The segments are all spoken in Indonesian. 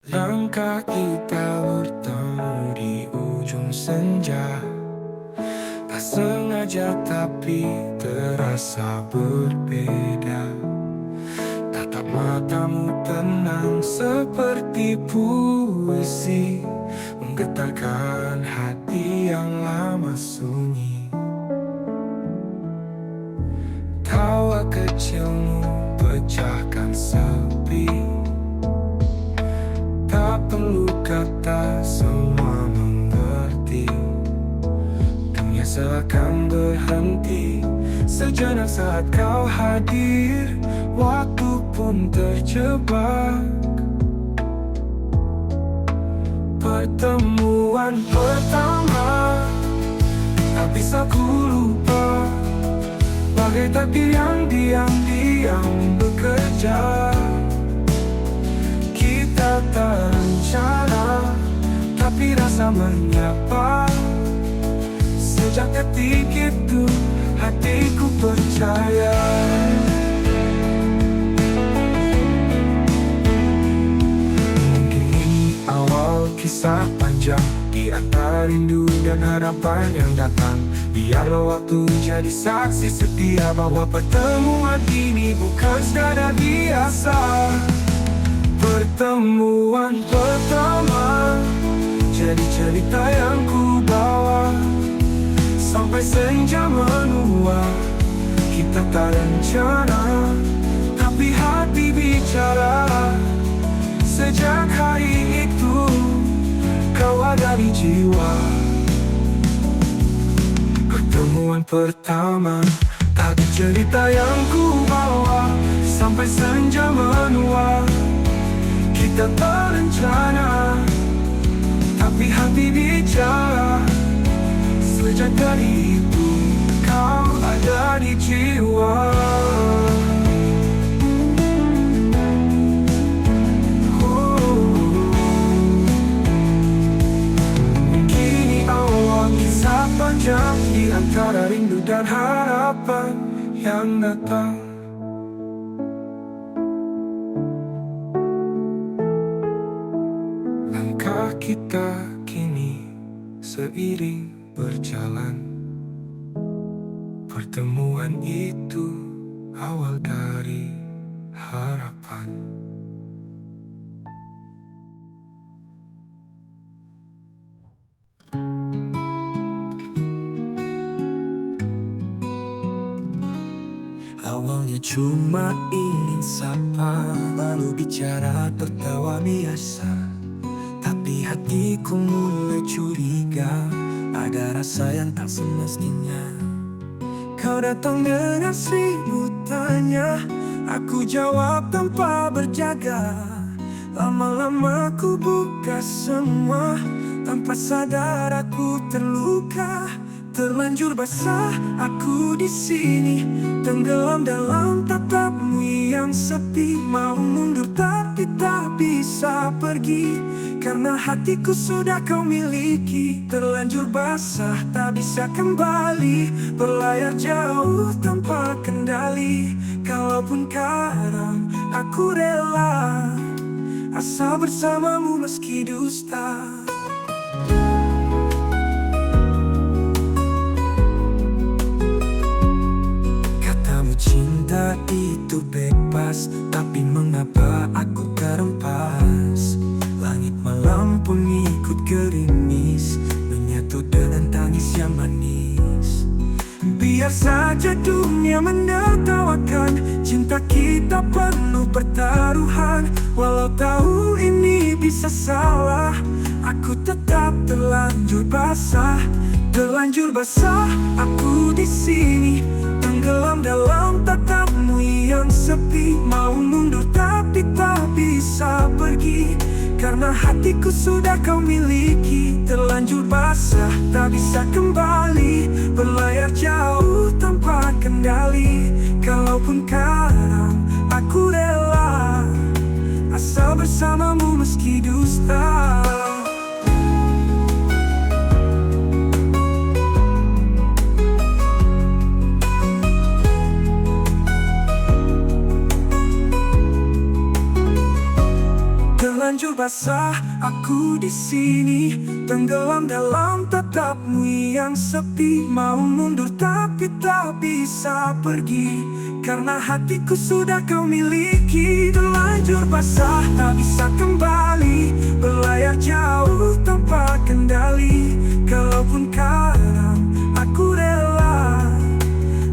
Langkah kita bertemu di ujung senja, tak sengaja tapi terasa berbeda. Tatap matamu tenang seperti puisi, menggetarkan hati yang lama sunyi. Tawa kecilmu pecahkan sepi, tak perlu kata, semua mengerti. Dunia seakan berhenti sejenak saat kau hadir, waktu pun terjebak. Pertemuan pertama tak bisa ku lupa, bagai takdir yang diam-diam bekerja. Kita tak rencana, tapi rasa menyapa. Sejak detik itu hatiku percaya. Mungkin ini awal kisah panjang di antara rindu dan harapan yang datang. Biarlah waktu jadi saksi setia bahwa pertemuan ini bukan sekadar biasa. Pertemuan pertama jadi cerita yang ku bawa sampai senja menua. Kita tak rencana, tapi hati bicara. Sejak hari itu kau ada di jiwa. Pertemuan pertama tak cerita yang ku bawa sampai senja menua. Kita tak rencana, tapi hati bicara. Sejak dari itu kau ada di jiwa. Kini awal kisah panjang di antara rindu dan harapan yang datang. Langkah kita kini seiring berjalan. Pertemuan itu awal dari harapan. Awalnya cuma ingin sapa, lalu bicara tertawa biasa. Tapi hatiku mulai curiga, ada rasa yang tak semestinya. Kau datang dengan seribu tanya, aku jawab tanpa berjaga. Lama-lama ku buka semua, tanpa sadar aku terluka. Terlanjur basah aku di sini, tenggelam dalam tatapmu yang sepi. Mau mundur tapi tak bisa pergi, karena hatiku sudah kau miliki. Terlanjur basah tak bisa kembali, berlayar jauh tanpa kendali. Kalaupun karam aku rela, asal bersamamu meski dusta. Cinta itu bebas, tapi mengapa aku terempas? Langit malam pun ikut gerimis, menyatu dengan tangis yang manis. Biar saja dunia menertawakan, cinta kita penuh pertaruhan. Walau tahu ini bisa salah, aku tetap terlanjur basah. Terlanjur basah aku di sini, tenggelam dalam tatapmu yang sepi. Mau mundur tapi tak bisa pergi, karena hatiku sudah kau miliki. Terlanjur basah tak bisa kembali, berlayar jauh tanpa kendali. Kalaupun karam aku rela, asal bersamamu meski dusta. Terlanjur basah, aku di sini tenggelam dalam tatapmu yang sepi. Mau mundur tapi tak bisa pergi, karena hatiku sudah kau miliki. Terlanjur basah, tak bisa kembali, berlayar jauh tanpa kendali. Kalaupun karam, aku rela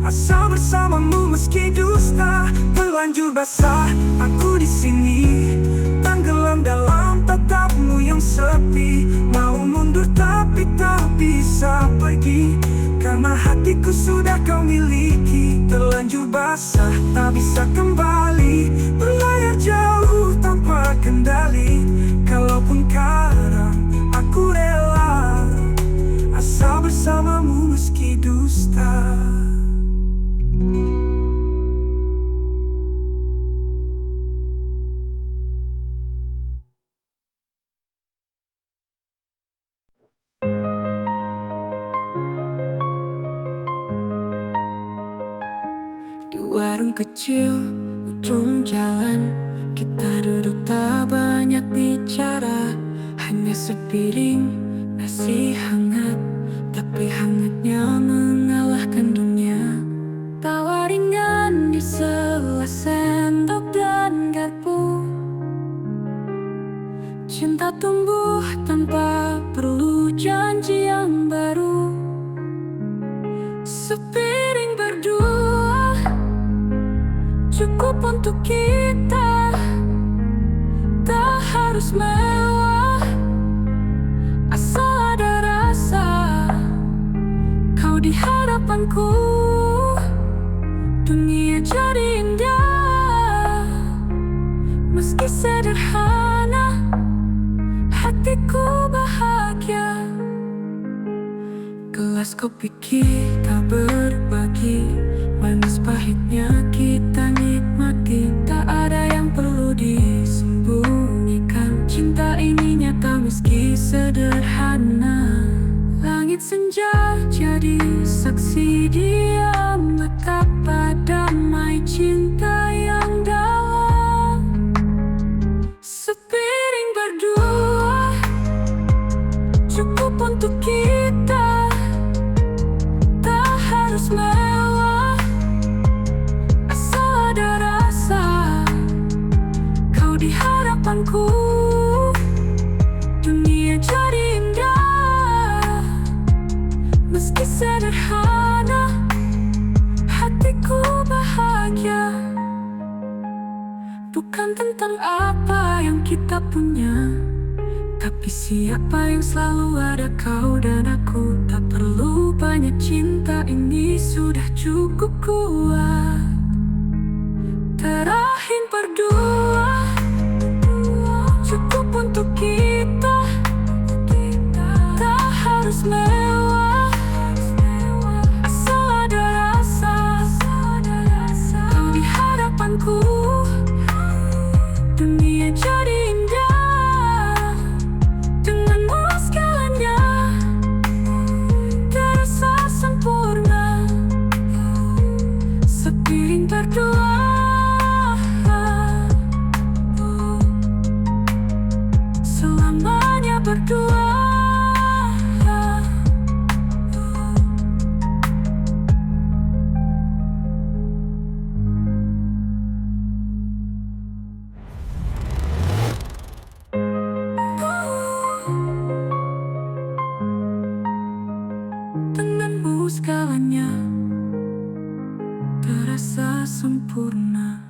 asal bersamamu meski dusta. Terlanjur basah, aku di sini tenggelam dalam tatapmu yang sepi. Mau mundur tapi tak bisa pergi, karena hatiku sudah kau miliki. Terlanjur basah, tak bisa kembali, berlayar jauh tanpa kendali. Kalaupun karam, aku rela asal bersamamu meski dusta. Di warung kecil, ujung jalan, kita duduk tak banyak bicara. Hanya sepiring nasi hangat, tapi hangatnya mengalahkan dunia. Tawa ringan di sela sendok dan garpu. Cinta tumbuh tanpa perlu janji yang baru. Sepiring berdua cukup untuk kita, tak harus mewah, asal ada rasa. Kau di hadapanku, dunia jadi indah. Meski sederhana, hatiku bahagia. Gelas kopi kita berbagi, manis pahitnya kita nikmati. Tak ada yang perlu disembunyikan, cinta ini nyata meski sederhana. Langit senja jadi saksi diam, betapa damai cinta yang dalam. Sepiring berdua cukup untuk kita, tak harus mewah, asal ada rasa. Kau di hadapanku, dunia jadi indah. Meski sederhana, hatiku bahagia. Bukan tentang apa yang kita punya, tapi siapa yang selalu ada kau dan aku. Tak perlu banyak, cinta ini sudah cukup kuat. Terakhir berdua cukup untuk kita, tak harus mewah, asal ada rasa. Kau di hadapanku, dunia jadi indah. Denganmu segalanya terasa sempurna. Sepiring berdua, selamanya berdua. Denganmu segalanya terasa sempurna.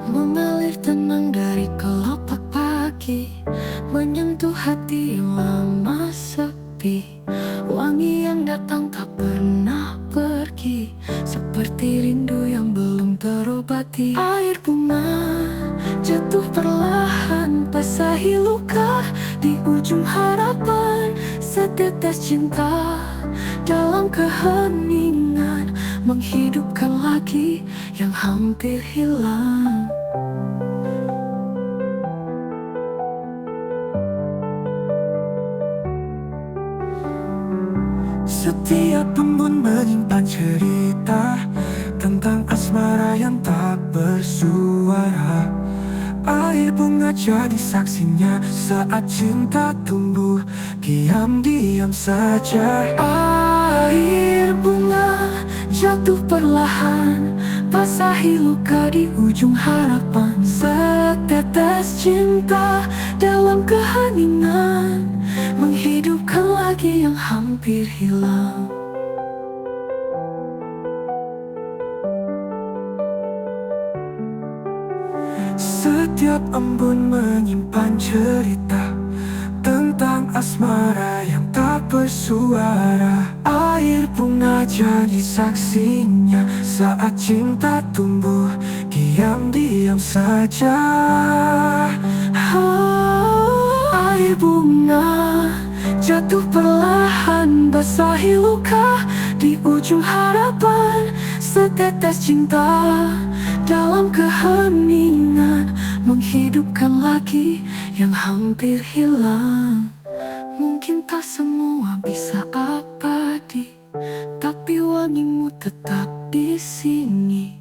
Mengalir tenang dari kelopak pagi, menyentuh hati yang lama sepi. Wangi yang datang tak pernah pergi, seperti rindu yang belum terobati. Air bunga jatuh perlahan, basahi luka di ujung harapan. Setetes cinta dalam keheningan, menghidupkan lagi yang hampir hilang. Setiap embun menyimpan cerita tentang asmara yang tak bersuara. Air bunga jadi saksinya saat cinta tumbuh diam-diam saja. Air bunga jatuh perlahan, basahi luka di ujung harapan. Setetes cinta dalam keheningan, menghidupkan lagi yang hampir hilang. Setiap embun menyimpan cerita tentang asmara yang tak bersuara. Air bunga jadi saksinya saat cinta tumbuh diam-diam saja. Air bunga jatuh perlahan, basahi luka di ujung harapan. Setetes cinta dalam keheningan, menghidupkan lagi yang hampir hilang. Mungkin tak semua bisa abadi, tapi wangimu tetap di sini.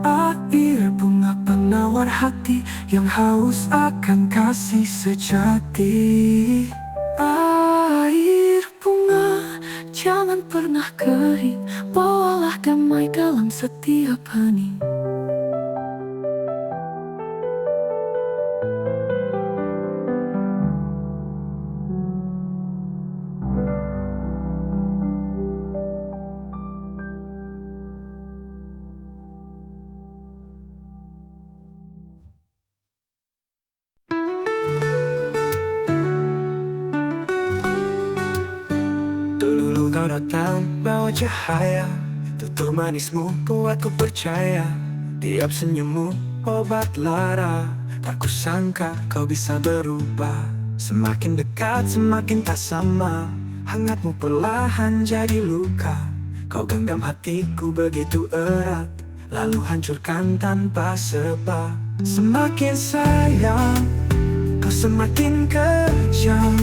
Air bunga penawar hati yang haus akan kasih sejati. Air bunga jangan pernah kering, bawalah damai dalam setiap hening. Dulu kau datang bawa cahaya, tutur manismu buatku percaya. Tiap senyummu obat lara, tak kusangka kau bisa berubah. Semakin dekat semakin tak sama, hangatmu perlahan jadi luka. Kau genggam hatiku begitu erat, lalu hancurkan tanpa sebab. Semakin sayang, kau semakin kejam.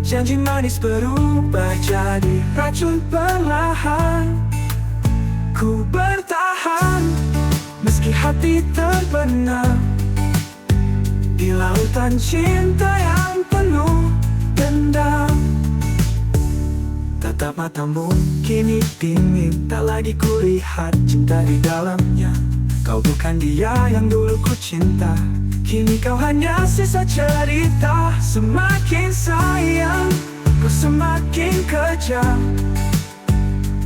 Janji manis berubah jadi racun perlahan. Ku bertahan meski hati terbenam di lautan cinta yang penuh dendam. Tatap matamu kini dingin, tak lagi kulihat cinta di dalamnya. Kau bukan dia yang dulu ku cinta, kini kau hanya sisa cerita. Semakin sayang, ku semakin kejam.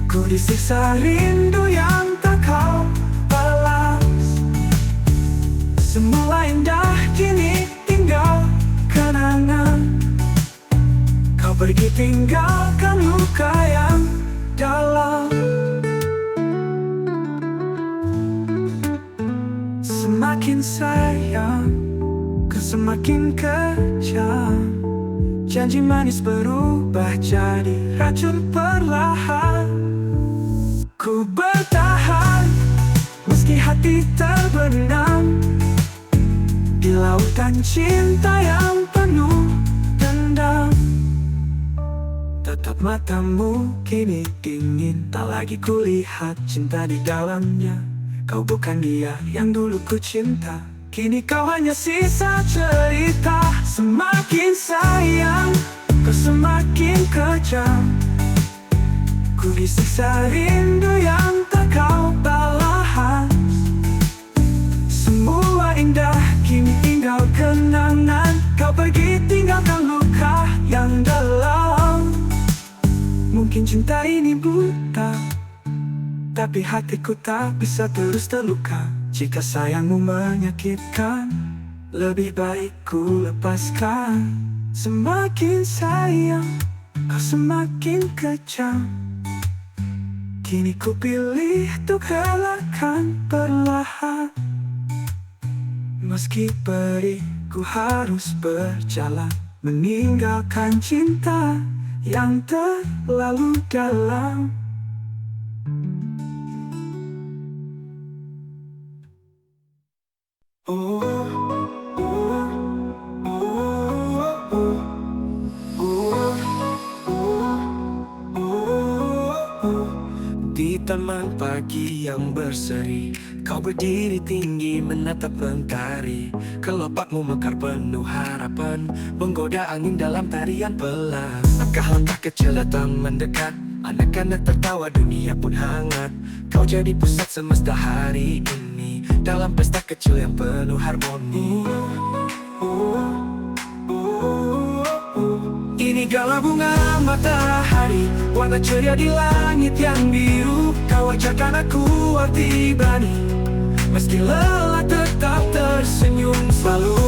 Ku disiksa rindu yang tak kau balas. Semula indah kini tinggal kenangan. Kau pergi tinggalkan luka yang dalam. Semakin sayang, ku semakin kejam. Janji manis berubah jadi racun perlahan. Ku bertahan meski hati terbenam di lautan cinta yang penuh dendam. Tatap matamu kini dingin, tak lagi kulihat cinta di dalamnya. Kau bukan dia yang dulu ku cinta, kini kau hanya sisa cerita. Semakin sayang, kau semakin kejam. Ku disiksa rindu yang tak kau balas. Semua indah kini tinggal kenangan. Kau pergi tinggalkan luka yang dalam. Mungkin cinta ini buta, tapi hatiku tak bisa terus terluka. Jika sayangmu menyakitkan, lebih baik ku lepaskan. Semakin sayang, kau semakin kejam. Kini ku pilih untuk relakan perlahan. Meski perih, ku harus berjalan, meninggalkan cinta yang terlalu dalam. Oh, oh, oh, oh, Di taman pagi yang berseri, kau berdiri tinggi menatap mentari. Kelopakmu mekar penuh harapan, menggoda angin dalam tarian pelan. Langkah-langkah kecil datang mendekat, anak-anak tertawa, dunia pun hangat. Kau jadi pusat semesta hari ini, dalam pesta kecil yang penuh harmoni. Ini gala bunga matahari, warna ceria di langit yang biru. Kau ajarkan aku arti berani, meski lelah tetap tersenyum selalu.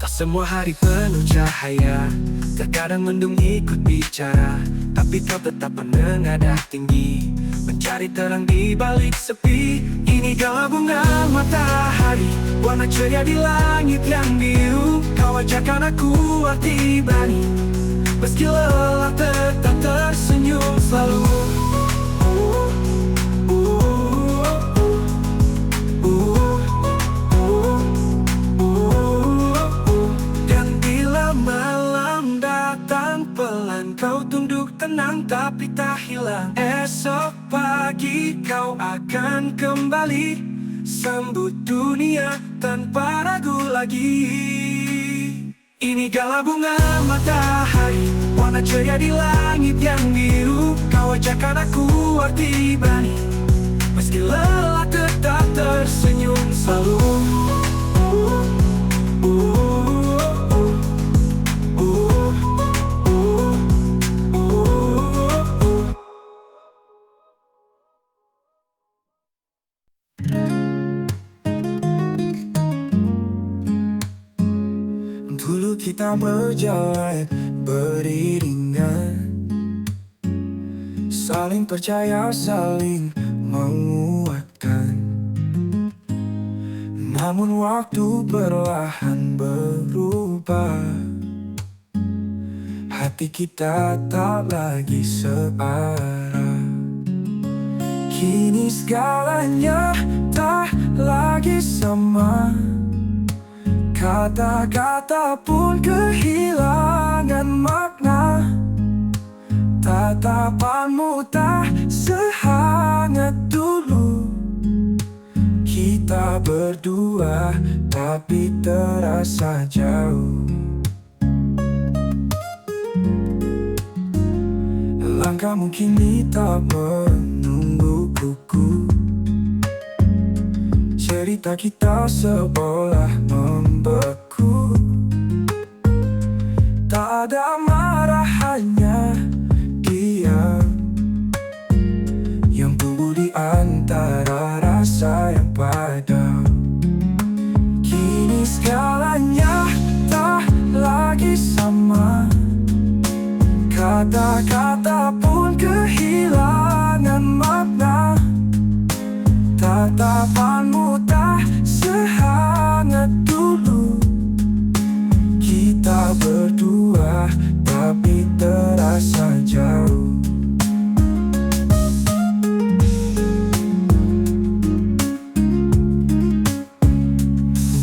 Tak semua hari penuh cahaya, terkadang mendung ikut bicara, tapi kau tetap menengadah tinggi, mencari terang di balik sepi. Ini gala bunga matahari, warna ceria di langit yang biru. Kau ajarkan aku arti berani, meski lelah tetap tersenyum selalu. Dan bila malam datang pelan, kau tunduk tenang tapi tak hilang. Esok pagi kau akan kembali, sambut dunia tanpa ragu lagi. Ini gala bunga matahari, warna ceria di langit yang biru. Kau ajarkan aku arti berani, meski lelah tetap tersenyum selalu. Dulu kita berjalan beriringan, saling percaya, saling menguatkan. Namun waktu perlahan berubah, hati kita tak lagi searah. Kini segalanya tak lagi sama, kata-kata pun kehilangan makna. Tatapanmu tak sehangat dulu. Kita berdua tapi terasa jauh. Langkahmu kini tak menunggu kuku. Cerita kita seolah membeku. Tak ada marah, hanya diam yang tumbuh di antara rasa yang padam. Kini segalanya tak lagi sama, kata-kata pun kehilangan makna. Tatapanmu tak sehangat dulu. Kita berdua tapi terasa jauh.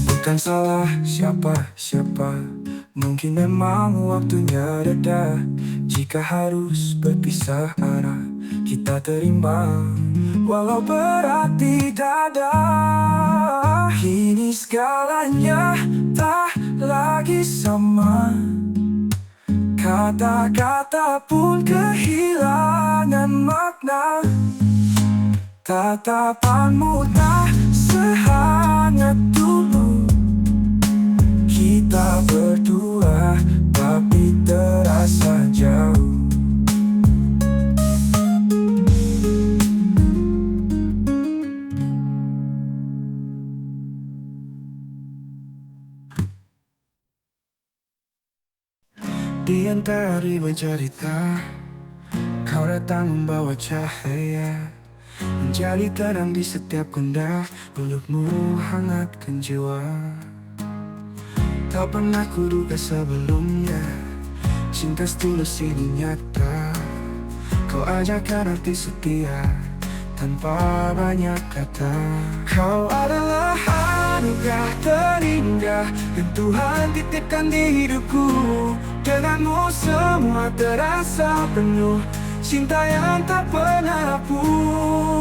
Bukan salah siapa-siapa, mungkin memang waktunya reda. Jika harus berpisah arah, kita terima, walau berat di dada. Kini segalanya tak lagi sama, kata-kata pun kehilangan makna. Tatapanmu tak sehangat dulu. Kita berdua tapi terasa jauh. Di antara ribuan cerita, kau datang membawa cahaya. menjadi terang di setiap gundah. Pelukmu hangatkan jiwa. Tak pernah kuduga sebelumnya, cinta setulus ini nyata. Kau ajarkan arti setia tanpa banyak kata. Kau adalah anugerah terindah yang Tuhan titipkan di hidupku. Denganmu semua terasa penuh, cinta yang tak pernah rapuh.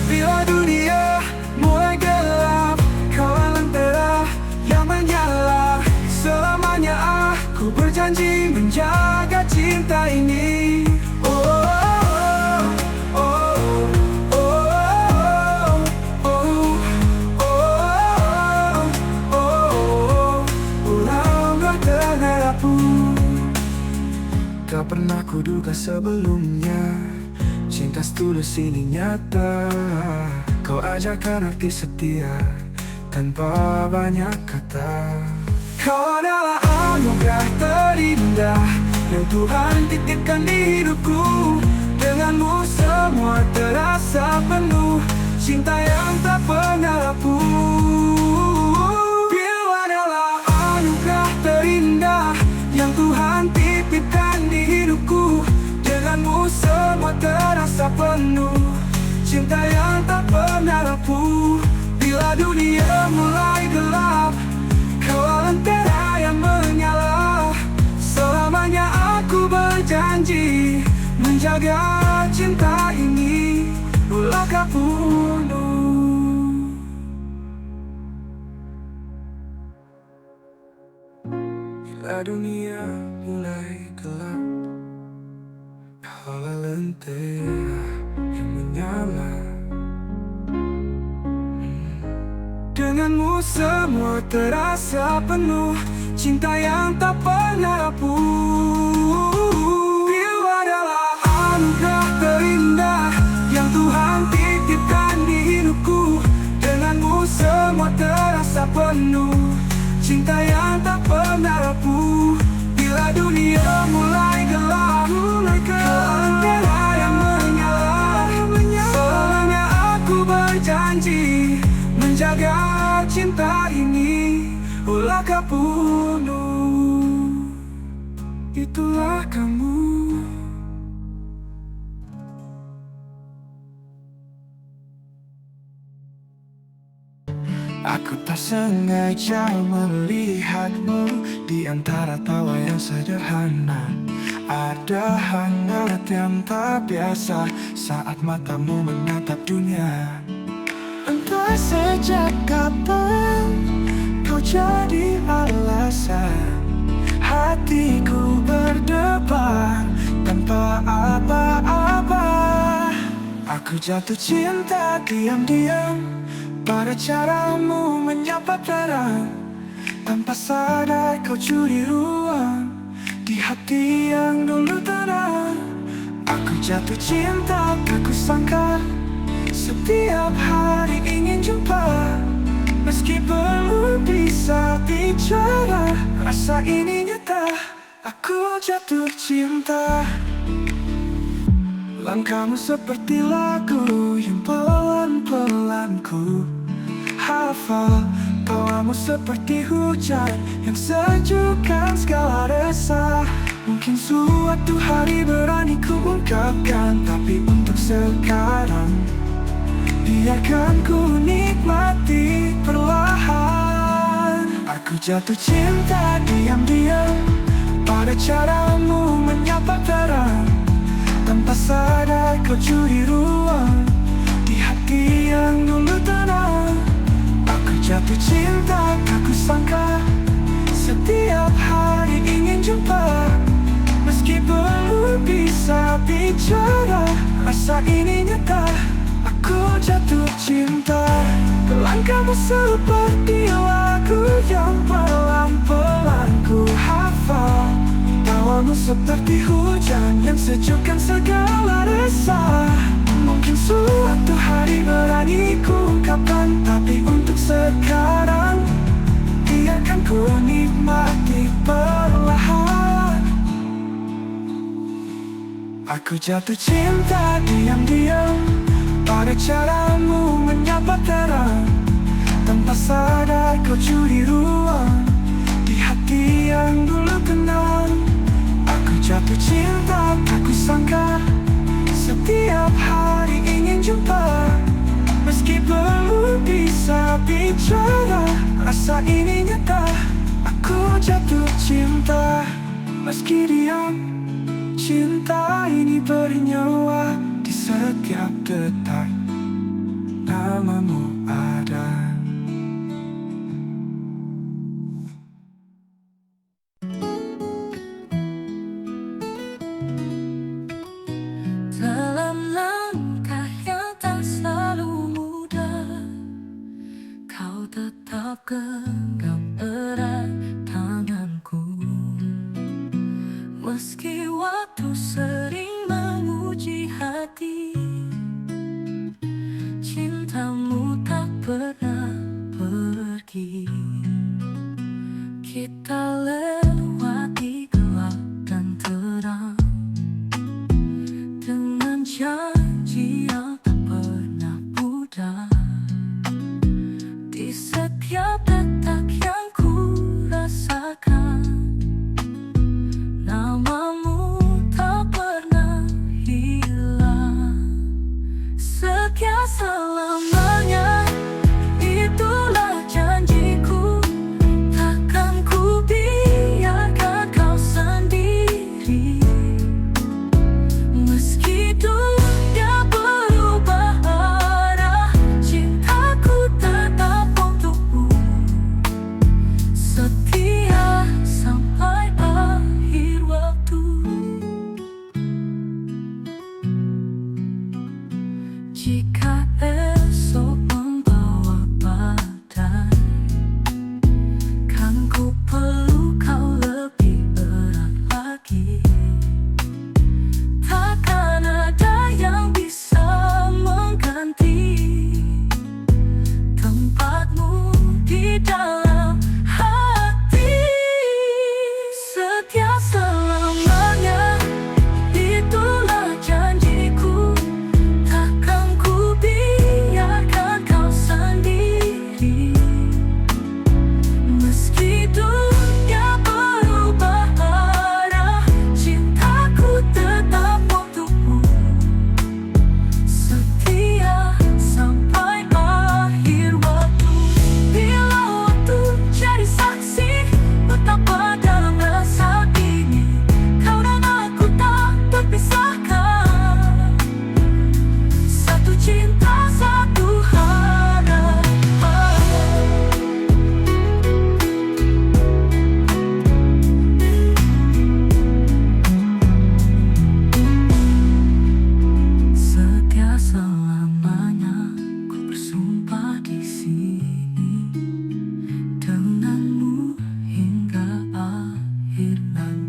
Bila dunia mulai gelap, kau lentera yang menyala. Selamanya aku berjanji menjaga cinta ini. Tak pernah kuduga sebelumnya, cinta setulus ini nyata. Kau ajarkan arti setia tanpa banyak kata. Kau adalah anugerah terindah yang Tuhan titipkan di hidupku. Denganmu semua terasa penuh, cinta yang tak pernah rapuh. Bila adalah anugerah terindah yang Tuhan titipkan di hidupku. Denganmu semua terasa penuh, cinta yang tak pernah rapuh. Bila dunia mulai gelap, kau lentera yang menyala. Selamanya aku berjanji menjaga cinta ini ulaka penuh. Bila dunia mulai gelap, kau lentera yang menyala. Denganmu semua terasa penuh, cinta yang tak pernah rapuh. Kau adalah anugerah terindah yang Tuhan titipkan di hidupku. Denganmu semua terasa penuh, cinta yang tak pernah rapuh. Bila dunia mulai gelap, kau lentera yang menyala. Selamanya aku berjanji menjaga cinta ini ulaka penuh. Itulah kamu. Aku tak sengaja melihatmu di antara tawa yang sederhana. Ada hangat yang tak biasa saat matamu menatap dunia. Entah sejak kapan kau jadi alasan hatiku berdebar tanpa apa-apa. Aku jatuh cinta diam-diam pada caramu menyapa terang. Tanpa sadar kau curi ruang di hati yang dulu tenang. Aku jatuh cinta tak kusangka setiap hari ingin jumpa. Meski belum bisa bicara, rasa ini nyata. Aku jatuh cinta. Langkahmu seperti lagu yang pelan-pelan ku hafal. Tawamu seperti hujan yang sejukkan segala resah. Mungkin suatu hari berani ku ungkapkan, tapi untuk sekarang biarkan ku nikmati perlahan. Aku jatuh cinta diam-diam pada caramu menyapa terang. Tanpa sadar kau curi ruang di hati yang dulu tenang. Aku jatuh cinta tak kusangka setiap hari ingin jumpa. Meski belum bisa bicara, rasa ini nyata. Aku jatuh cinta. Langkahmu seperti lagu yang pelan-pelan ku hafal. Tawamu seperti hujan yang sejukkan segala resah. Mungkin suatu hari berani ku ungkapkan, tapi untuk sekarang biarkan ku nikmati perlahan. Aku jatuh cinta diam-diam pada caramu menyapa terang. Tanpa sadar kau curi ruang di hati yang dulu tenang. Aku jatuh cinta tak kusangka, setiap hari ingin jumpa. Meski belum bisa bicara, rasa ini nyata. Aku jatuh cinta meski diam. Cinta ini bernyawa di setiap detak. Namamu ada. Dalam langkah yang tak selalu mudah, kau tetap genggam erat tanganku. Meski waktu sering menguji hati, cintamu tak pernah pergi. Kita lewati gelap dan terang dengan janji yang tak pernah pudar. Di setiap detak yang ku rasakan, namamu tak pernah hilang. Setia selamanya, itulah janjiku. Takkan ku biarkan kau sendiri. Meski dunia berubah arah, cintaku tetap untukmu. Setia sampai akhir waktu. Jika esok membawa badai, kan ku peluk kau lebih erat lagi. Takkan ada yang bisa mengganti tempatmu di dalam hati. Setia selamanya, itulah janjiku. Takkan ku biarkan kau sendiri. Meski dunia berubah arah, cintaku tetap untukmu. Setia sampai akhir waktu. Bila waktu jadi saksi betapa dalam rasa ini, kau dan aku tak terpisahkan. Satu cinta, satu harapan. Setia selamanya, ku bersumpah di sini denganmu hingga akhir nanti.